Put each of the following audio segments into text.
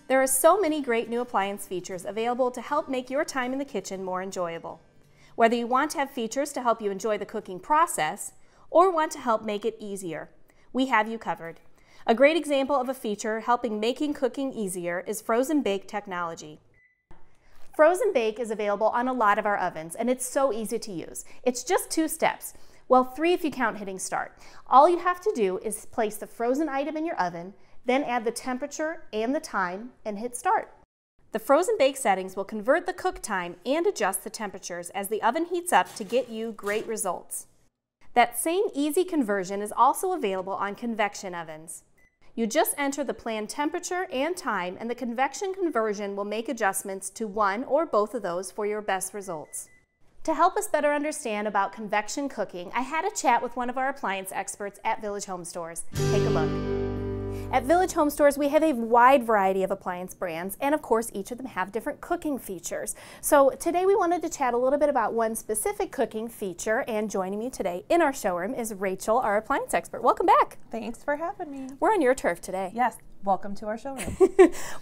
There are so many great new appliance features available to help make your time in the kitchen more enjoyable. Whether you want to have features to help you enjoy the cooking process or want to help make it easier, we have you covered. A great example of a feature helping making cooking easier is frozen bake technology. Frozen bake is available on a lot of our ovens, and it's so easy to use. It's just 2 steps. Well, 3 if you count hitting start. All you have to do is place the frozen item in your oven, then add the temperature and the time and hit start. The frozen bake settings will convert the cook time and adjust the temperatures as the oven heats up to get you great results. That same easy conversion is also available on convection ovens. You just enter the planned temperature and time, and the convection conversion will make adjustments to one or both of those for your best results. To help us better understand about convection cooking, I had a chat with one of our appliance experts at Village Home Stores. Take a look. At Village Home Stores, we have a wide variety of appliance brands, and of course, each of them have different cooking features. So today we wanted to chat a little bit about one specific cooking feature, and joining me today in our showroom is Rachel, our appliance expert. Welcome back. Thanks for having me. We're on your turf today. Yes, welcome to our showroom.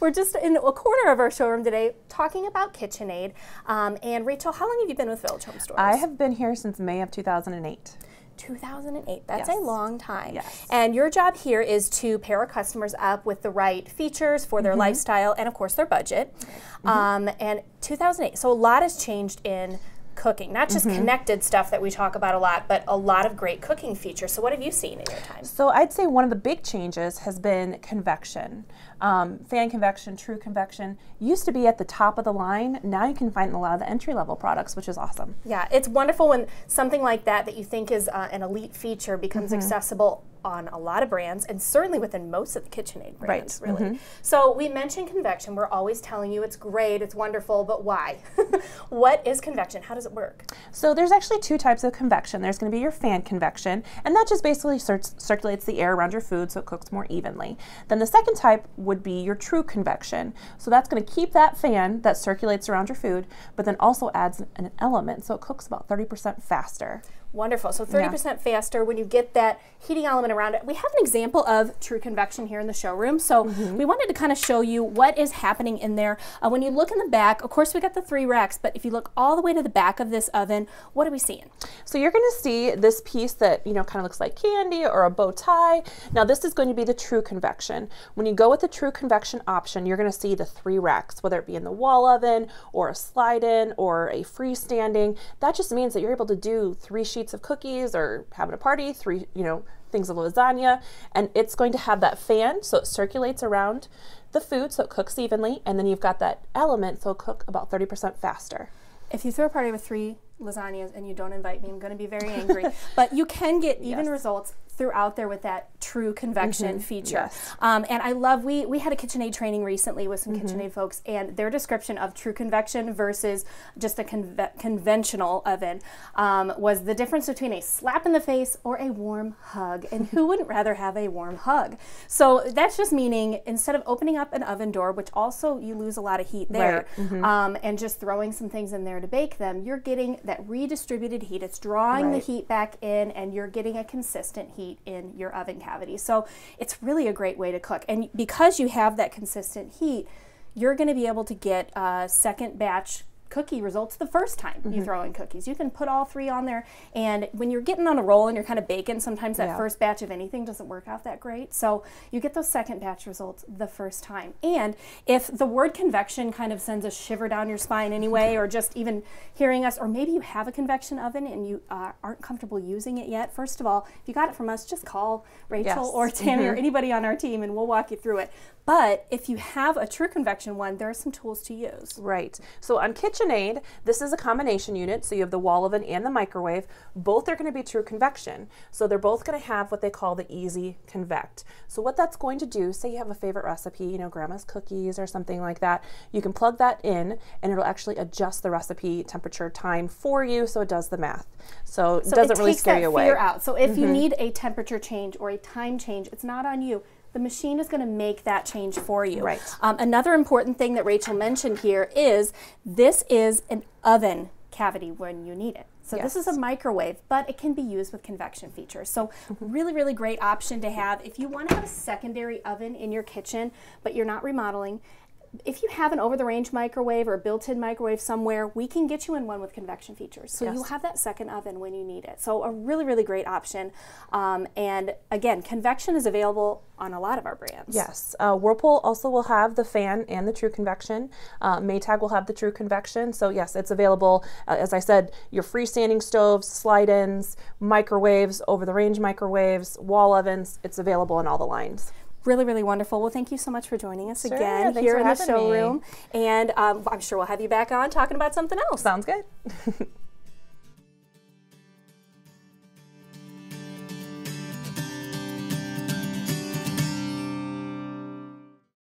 We're just in a corner of our showroom today talking about KitchenAid. And Rachel, how long have you been with Village Home Stores? I have been here since May of 2008. 2008. That's yes. a long time. Yes. And your job here is to pair our customers up with the right features for their lifestyle and, of course, their budget. And 2008. So a lot has changed in cooking, not just connected stuff that we talk about a lot, but a lot of great cooking features. So what have you seen in your time? So I'd say one of the big changes has been convection. Fan convection, true convection, used to be at the top of the line. Now you can find in a lot of the entry-level products, which is awesome. Yeah, it's wonderful when something like that you think is an elite feature becomes accessible on a lot of brands, and certainly within most of the KitchenAid brands, really. So we mentioned convection. We're always telling you it's great, it's wonderful, but why? What is convection? How does it work? So there's actually 2 types of convection. There's going to be your fan convection, and that just basically circulates the air around your food so it cooks more evenly. Then the second type would be your true convection. So that's going to keep that fan that circulates around your food, but then also adds an element, so it cooks about 30% faster. Wonderful. So 30% faster when you get that heating element around it. We have an example of true convection here in the showroom. So we wanted to kind of show you what is happening in there. When you look in the back, of course we got the 3 racks, but if you look all the way to the back of this oven, what are we seeing? So you're going to see this piece that, you know, kind of looks like candy or a bow tie. Now this is going to be the true convection. When you go with the true convection option, you're going to see the 3 racks, whether it be in the wall oven or a slide-in or a freestanding. That just means that you're able to do 3 sheets of cookies or having a party, 3, you know, things of lasagna, and it's going to have that fan so it circulates around the food so it cooks evenly, and then you've got that element so it'll cook about 30% faster. If you throw a party with 3 lasagnas and you don't invite me, I'm going to be very angry. But you can get even results throughout there with that true convection feature. And I love, we had a KitchenAid training recently with some KitchenAid folks, and their description of true convection versus just a conventional oven was the difference between a slap in the face or a warm hug. And who wouldn't rather have a warm hug? So that's just meaning instead of opening up an oven door, which also you lose a lot of heat there, and just throwing some things in there to bake them, you're getting that redistributed heat. It's drawing the heat back in, and you're getting a consistent heat in your oven cavity. So it's really a great way to cook. And because you have that consistent heat, you're going to be able to get second batch cookie results the first time you throw in cookies. You can put all 3 on there, and when you're getting on a roll and you're kind of baking, sometimes that first batch of anything doesn't work out that great. So you get those second batch results the first time. And if the word convection kind of sends a shiver down your spine anyway, or just even hearing us, or maybe you have a convection oven and you aren't comfortable using it yet, first of all, if you got it from us, just call Rachel or Tammy or anybody on our team and we'll walk you through it. But if you have a true convection one, there are some tools to use. Right. So on KitchenAid, this is a combination unit. So you have the wall oven and the microwave. Both are going to be true convection. So they're both going to have what they call the easy convect. So what that's going to do, say you have a favorite recipe, you know, grandma's cookies or something like that, you can plug that in and it'll actually adjust the recipe temperature time for you, so it does the math. So it doesn't really scare you away. Fear out. So if you need a temperature change or a time change, it's not on you. The machine is going to make that change for you. Right. Another important thing that Rachel mentioned here is this is an oven cavity when you need it. So this is a microwave, but it can be used with convection features. So really, really great option to have if you want to have a secondary oven in your kitchen, but you're not remodeling. if you have an over-the-range microwave or a built-in microwave somewhere, we can get you in one with convection features. So you'll have that second oven when you need it. So a really, really great option. And again, convection is available on a lot of our brands. Yes. Whirlpool also will have the fan and the true convection. Maytag will have the true convection. So yes, it's available. As I said, your freestanding stoves, slide-ins, microwaves, over-the-range microwaves, wall ovens, it's available in all the lines. Really, really wonderful. Well, thank you so much for joining us again Thanks here for in the having showroom. me. And I'm sure we'll have you back on talking about something else. Sounds good.